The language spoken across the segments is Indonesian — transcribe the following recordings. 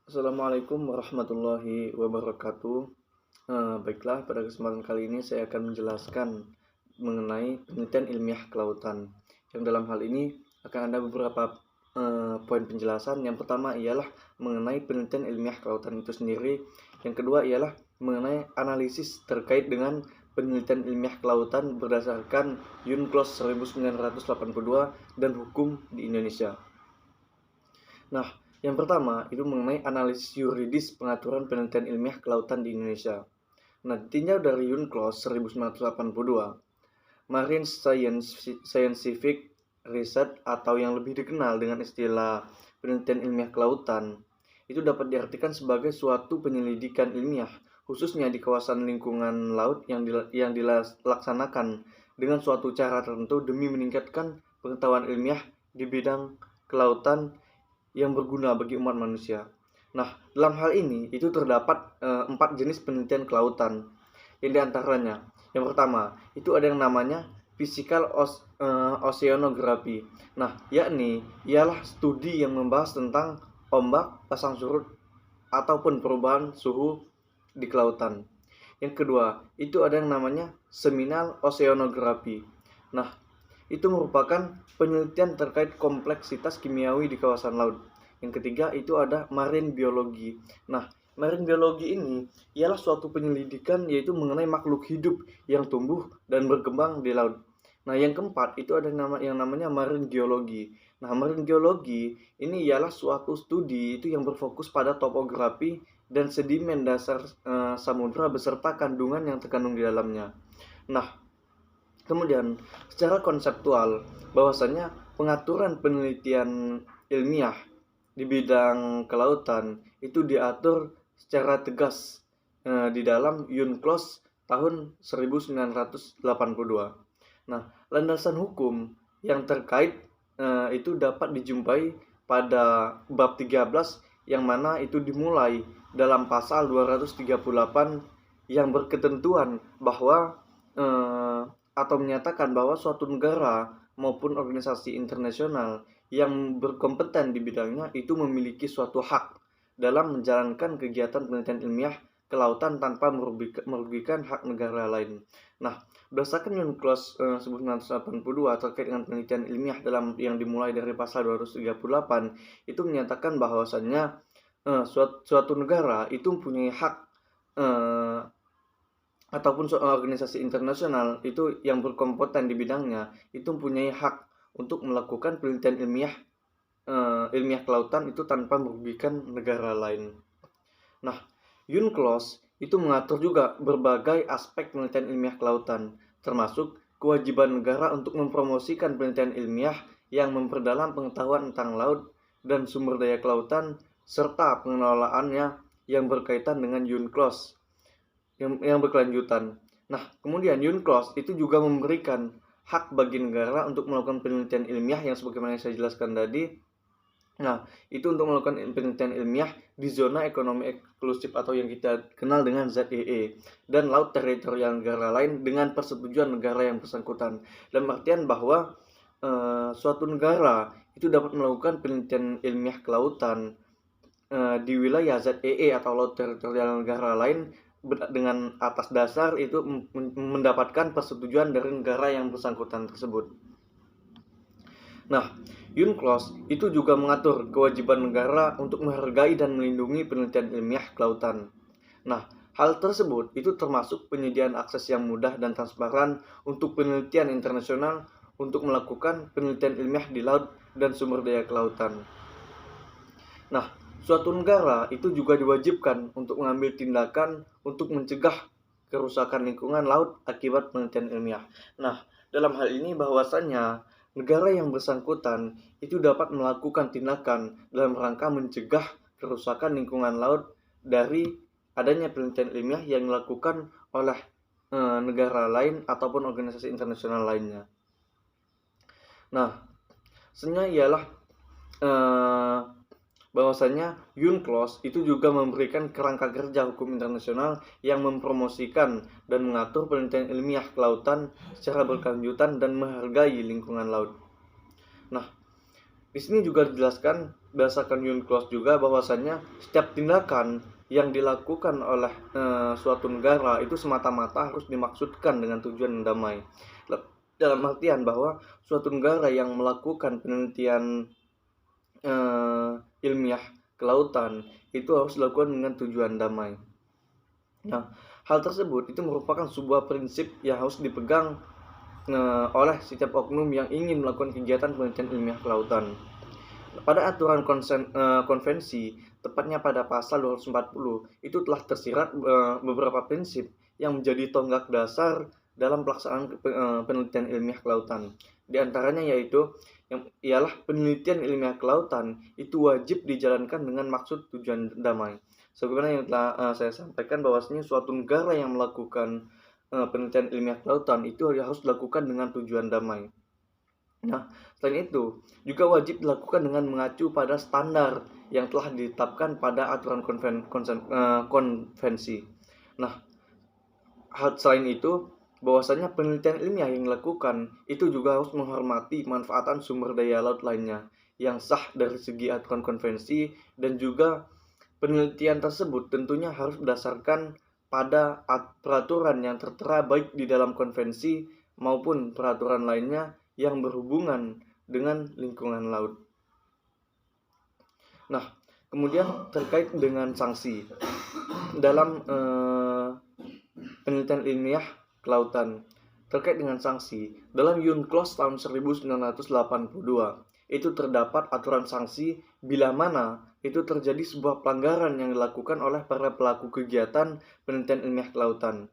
Assalamualaikum warahmatullahi wabarakatuh. Baiklah, pada kesempatan kali ini saya akan menjelaskan mengenai penelitian ilmiah kelautan. Yang dalam hal ini akan ada beberapa poin penjelasan. Yang pertama ialah mengenai penelitian ilmiah kelautan itu sendiri. Yang kedua ialah mengenai analisis terkait dengan penelitian ilmiah kelautan berdasarkan UNCLOS 1982 dan hukum di Indonesia. Nah, yang pertama itu mengenai analisis yuridis pengaturan penelitian ilmiah kelautan di Indonesia. Nah, ditinjau dari UNCLOS 1982, Marine Scientific Research atau yang lebih dikenal dengan istilah penelitian ilmiah kelautan itu dapat diartikan sebagai suatu penyelidikan ilmiah khususnya di kawasan lingkungan laut yang dilaksanakan dengan suatu cara tertentu demi meningkatkan pengetahuan ilmiah di bidang kelautan yang berguna bagi umat manusia. Nah, dalam hal ini itu terdapat 4 jenis penelitian kelautan. Yang diantaranya, yang pertama itu ada yang namanya physical oceanography. Nah, yakni ialah studi yang membahas tentang ombak, pasang surut ataupun perubahan suhu di kelautan. Yang kedua, itu ada yang namanya seminal oceanography. Nah, itu merupakan penelitian terkait kompleksitas kimiawi di kawasan laut. Yang ketiga itu ada marine biologi. Nah, marine biologi ini ialah suatu penyelidikan yaitu mengenai makhluk hidup yang tumbuh dan berkembang di laut. Nah, yang keempat itu ada yang namanya marine geologi. Nah, marine geologi ini ialah suatu studi itu yang berfokus pada topografi dan sedimen dasar samudra beserta kandungan yang terkandung di dalamnya. Nah, kemudian, secara konseptual, bahwasanya pengaturan penelitian ilmiah di bidang kelautan itu diatur secara tegas di dalam UNCLOS tahun 1982. Nah, landasan hukum yang terkait itu dapat dijumpai pada bab 13 yang mana itu dimulai dalam pasal 238 yang berketentuan bahwa atau menyatakan bahwa suatu negara maupun organisasi internasional yang berkompeten di bidangnya itu memiliki suatu hak dalam menjalankan kegiatan penelitian ilmiah kelautan tanpa merugikan hak negara lain. Nah, berdasarkan UNCLOS 1982 terkait dengan penelitian ilmiah dalam yang dimulai dari pasal 238 itu menyatakan bahwasannya suatu negara itu mempunyai hak ataupun organisasi internasional itu yang berkompeten di bidangnya itu mempunyai hak untuk melakukan penelitian ilmiah kelautan itu tanpa merugikan negara lain. Nah, UNCLOS itu mengatur juga berbagai aspek penelitian ilmiah kelautan, termasuk kewajiban negara untuk mempromosikan penelitian ilmiah yang memperdalam pengetahuan tentang laut dan sumber daya kelautan serta pengelolaannya yang berkaitan dengan UNCLOS yang berkelanjutan. Nah, kemudian UNCLOS itu juga memberikan hak bagi negara untuk melakukan penelitian ilmiah yang sebagaimana saya jelaskan tadi. Nah, itu untuk melakukan penelitian ilmiah di zona ekonomi eksklusif atau yang kita kenal dengan ZEE dan laut teritorial negara lain dengan persetujuan negara yang bersangkutan. Dalam artian bahwa suatu negara itu dapat melakukan penelitian ilmiah kelautan di wilayah ZEE atau laut teritorial negara lain dengan atas dasar itu mendapatkan persetujuan dari negara yang bersangkutan tersebut. Nah, UNCLOS itu juga mengatur kewajiban negara untuk menghargai dan melindungi penelitian ilmiah kelautan. Nah, hal tersebut itu termasuk penyediaan akses yang mudah dan transparan untuk penelitian internasional untuk melakukan penelitian ilmiah di laut dan sumber daya kelautan. Nah, suatu negara itu juga diwajibkan untuk mengambil tindakan untuk mencegah kerusakan lingkungan laut akibat penelitian ilmiah. Nah, dalam hal ini bahwasannya negara yang bersangkutan itu dapat melakukan tindakan dalam rangka mencegah kerusakan lingkungan laut dari adanya penelitian ilmiah yang dilakukan oleh negara lain ataupun organisasi internasional lainnya. Nah, sebenarnya ialah bahwasanya UNCLOS itu juga memberikan kerangka kerja hukum internasional yang mempromosikan dan mengatur penelitian ilmiah kelautan secara berkelanjutan dan menghargai lingkungan laut. Nah, Di sini juga dijelaskan berdasarkan UNCLOS juga bahwasannya setiap tindakan yang dilakukan oleh suatu negara itu semata-mata harus dimaksudkan dengan tujuan damai. Dalam artian bahwa suatu negara yang melakukan penelitian ilmiah kelautan itu harus dilakukan dengan tujuan damai. Nah, hal tersebut itu merupakan sebuah prinsip yang harus dipegang oleh setiap oknum yang ingin melakukan kegiatan penelitian ilmiah kelautan. Pada aturan konvensi, tepatnya pada pasal 240, itu telah tersirat beberapa prinsip yang menjadi tonggak dasar dalam pelaksanaan penelitian ilmiah kelautan. Di antaranya yaitu yang ialah penelitian ilmiah kelautan itu wajib dijalankan dengan maksud tujuan damai. Sebagaimana yang telah saya sampaikan bahwasanya suatu negara yang melakukan penelitian ilmiah kelautan itu harus dilakukan dengan tujuan damai. Nah, selain itu, juga wajib dilakukan dengan mengacu pada standar yang telah ditetapkan pada aturan konvensi. Nah, selain itu, bahwasanya penelitian ilmiah yang dilakukan itu juga harus menghormati manfaatan sumber daya laut lainnya yang sah dari segi aturan konvensi, dan juga penelitian tersebut tentunya harus berdasarkan pada peraturan yang tertera baik di dalam konvensi maupun peraturan lainnya yang berhubungan dengan lingkungan laut. Nah, kemudian terkait dengan sanksi dalam penelitian ilmiah kelautan. Terkait dengan sanksi, dalam UNCLOS tahun 1982 itu terdapat aturan sanksi bila mana itu terjadi sebuah pelanggaran yang dilakukan oleh para pelaku kegiatan penelitian ilmiah kelautan.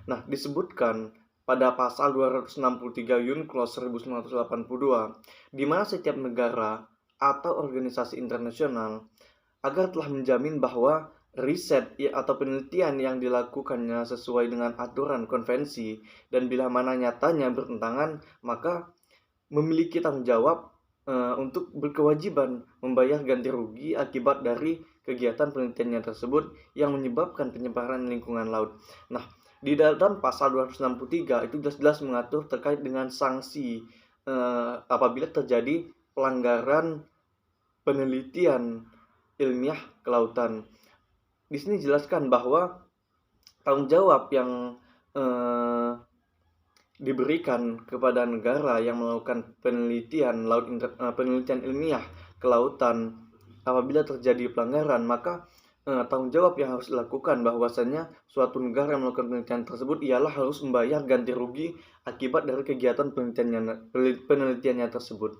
Nah, disebutkan pada pasal 263 UNCLOS 1982, di mana setiap negara atau organisasi internasional agar telah menjamin bahwa riset atau penelitian yang dilakukannya sesuai dengan aturan konvensi, dan bila mana nyatanya bertentangan, maka memiliki tanggung jawab untuk berkewajiban membayar ganti rugi akibat dari kegiatan penelitiannya tersebut yang menyebabkan penyebaran lingkungan laut. Nah, di dalam pasal 263 itu jelas-jelas mengatur terkait dengan sanksi apabila terjadi pelanggaran penelitian ilmiah kelautan. Di sini dijelaskan bahwa tanggung jawab yang diberikan kepada negara yang melakukan penelitian penelitian ilmiah kelautan apabila terjadi pelanggaran, maka tanggung jawab yang harus dilakukan bahwasanya suatu negara yang melakukan penelitian tersebut ialah harus membayar ganti rugi akibat dari kegiatan penelitiannya tersebut.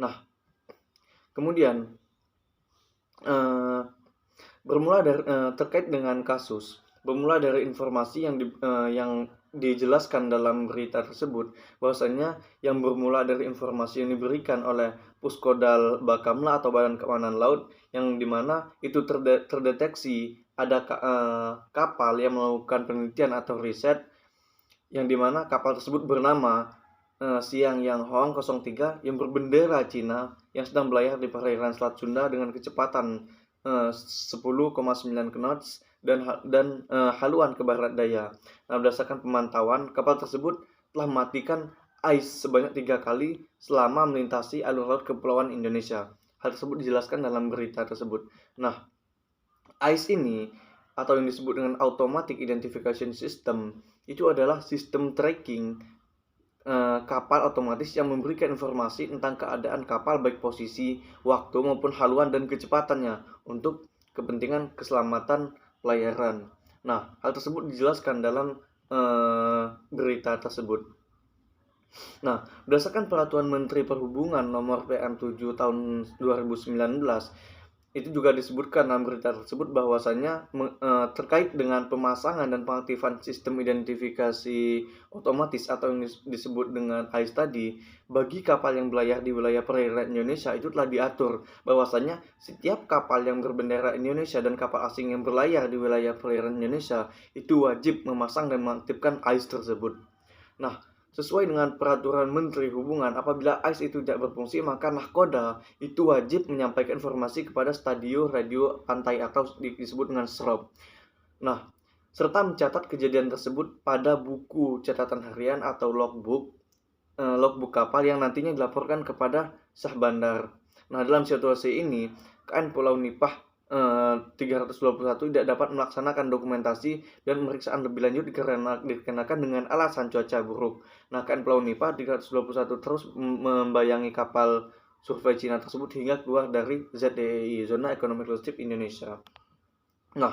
Nah, kemudian bermula dari terkait dengan kasus, bermula dari informasi yang dijelaskan dalam berita tersebut, bahwasanya yang bermula dari informasi yang diberikan oleh Puskodal Bakamla atau Badan Keamanan Laut, yang dimana itu terdeteksi ada kapal yang melakukan penelitian atau riset, yang dimana kapal tersebut bernama Siang Yang Hong 03 yang berbendera Cina yang sedang berlayar di perairan Selat Sunda dengan kecepatan 10,9 knots dan haluan ke barat daya. Nah, berdasarkan pemantauan, kapal tersebut telah mematikan ais sebanyak 3 kali selama melintasi alur laut Kepulauan Indonesia. Hal tersebut dijelaskan dalam berita tersebut. Nah, ais ini atau yang disebut dengan Automatic Identification System itu adalah sistem tracking kapal otomatis yang memberikan informasi tentang keadaan kapal baik posisi, waktu maupun haluan dan kecepatannya untuk kepentingan keselamatan pelayaran. Nah, hal tersebut dijelaskan dalam berita tersebut. Nah, berdasarkan Peraturan Menteri Perhubungan Nomor PM7 Tahun 2019, itu juga disebutkan dalam berita tersebut bahwasanya terkait dengan pemasangan dan pengaktifan sistem identifikasi otomatis atau yang disebut dengan AIS tadi bagi kapal yang berlayar di wilayah perairan Indonesia, itu telah diatur bahwasanya setiap kapal yang berbendera Indonesia dan kapal asing yang berlayar di wilayah perairan Indonesia itu wajib memasang dan mengaktifkan AIS tersebut. Nah, sesuai dengan Peraturan Menteri Hubungan, apabila AIS itu tidak berfungsi, maka nahkoda itu wajib menyampaikan informasi kepada stadion radio pantai atau disebut dengan SROP. Nah, serta mencatat kejadian tersebut pada buku catatan harian atau logbook kapal yang nantinya dilaporkan kepada sah bandar. Nah, dalam situasi ini, KN Pulau Nipah 321 tidak dapat melaksanakan dokumentasi dan pemeriksaan lebih lanjut dikarenakan dengan alasan cuaca buruk. Nah, KN Pulau Nipah 321 terus membayangi kapal survei Cina tersebut hingga keluar dari ZEI, Zona Ekonomi Eksklusif Indonesia. Nah,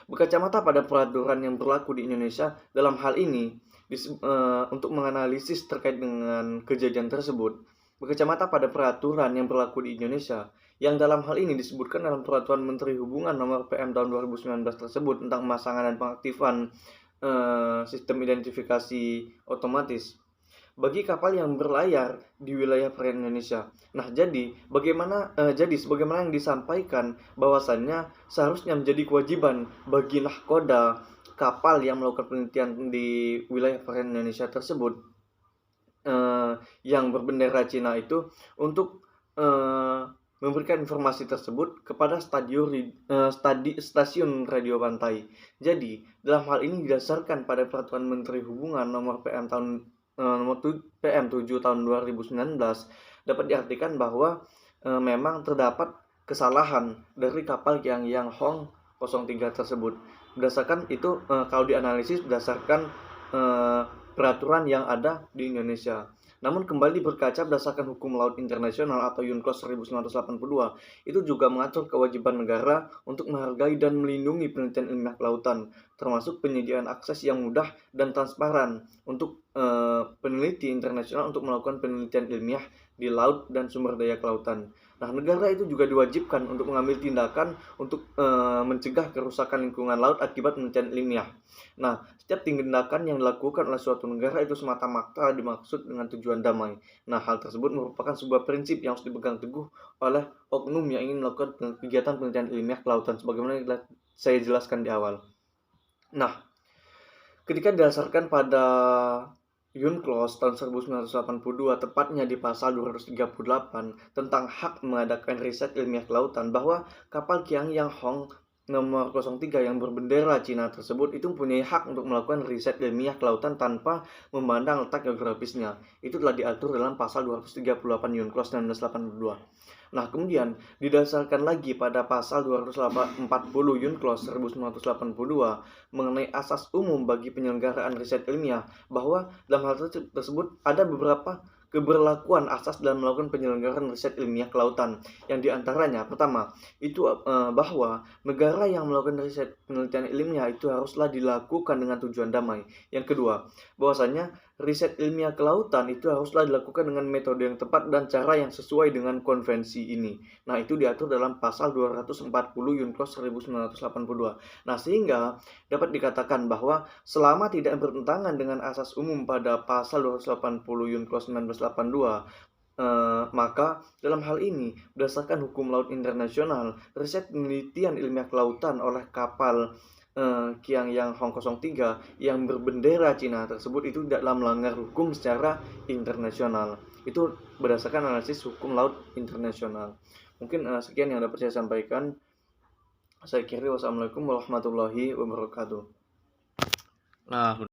berkacamata pada peraturan yang berlaku di Indonesia dalam hal ini, untuk menganalisis terkait dengan kejadian tersebut, berkacamata pada peraturan yang berlaku di Indonesia, yang dalam hal ini disebutkan dalam Peraturan Menteri Hubungan Nomor PM tahun 2019 tersebut tentang pemasangan dan pengaktifan sistem identifikasi otomatis bagi kapal yang berlayar di wilayah perairan Indonesia. Nah, jadi sebagaimana yang disampaikan bahwasannya seharusnya menjadi kewajiban bagi nahkoda kapal yang melakukan penelitian di wilayah perairan Indonesia tersebut yang berbendera Cina itu untuk memberikan informasi tersebut kepada stasiun radio pantai. Jadi, dalam hal ini didasarkan pada Peraturan Menteri Hubungan Nomor PM 7 tahun 2019 dapat diartikan bahwa memang terdapat kesalahan dari kapal Yang Hong 03 tersebut. Berdasarkan itu, kalau dianalisis berdasarkan peraturan yang ada di Indonesia. Namun kembali berkaca berdasarkan hukum laut internasional atau UNCLOS 1982, itu juga mengatur kewajiban negara untuk menghargai dan melindungi penelitian ilmiah kelautan, termasuk penyediaan akses yang mudah dan transparan untuk peneliti internasional untuk melakukan penelitian ilmiah di laut dan sumber daya kelautan. Nah, negara itu juga diwajibkan untuk mengambil tindakan untuk mencegah kerusakan lingkungan laut akibat penelitian ilmiah. Nah, setiap tindakan yang dilakukan oleh suatu negara itu semata-mata dimaksud dengan tujuan damai. Nah, hal tersebut merupakan sebuah prinsip yang harus dipegang teguh oleh oknum yang ingin melakukan kegiatan penelitian ilmiah kelautan, sebagaimana yang saya jelaskan di awal. Nah, ketika didasarkan pada UNCLOS tahun 1982, tepatnya di pasal 238 tentang hak mengadakan riset ilmiah kelautan, bahwa kapal Yang Hong nomor 03 yang berbendera Cina tersebut itu mempunyai hak untuk melakukan riset ilmiah kelautan tanpa memandang letak geografisnya. Itu telah diatur dalam pasal 238 UNCLOS 1982. Nah, kemudian didasarkan lagi pada pasal 240 UNCLOS 1982 mengenai asas umum bagi penyelenggaraan riset ilmiah, bahwa dalam hal tersebut ada beberapa keberlakuan asas dalam melakukan penyelenggaraan riset ilmiah kelautan, yang diantaranya pertama itu bahwa negara yang melakukan riset penelitian ilmiah itu haruslah dilakukan dengan tujuan damai. Yang kedua, bahwasanya riset ilmiah kelautan itu haruslah dilakukan dengan metode yang tepat dan cara yang sesuai dengan konvensi ini. Nah, itu diatur dalam pasal 240 UNCLOS 1982. Nah, sehingga dapat dikatakan bahwa selama tidak bertentangan dengan asas umum pada pasal 280 UNCLOS 1982, maka dalam hal ini berdasarkan hukum laut internasional, riset penelitian ilmiah kelautan oleh kapal Yang Hong 03 yang berbendera Cina tersebut itu tidaklah melanggar hukum secara internasional. Itu berdasarkan analisis hukum laut internasional. Mungkin sekian yang dapat saya sampaikan. Saya kira wassalamualaikum warahmatullahi wabarakatuh. Nah,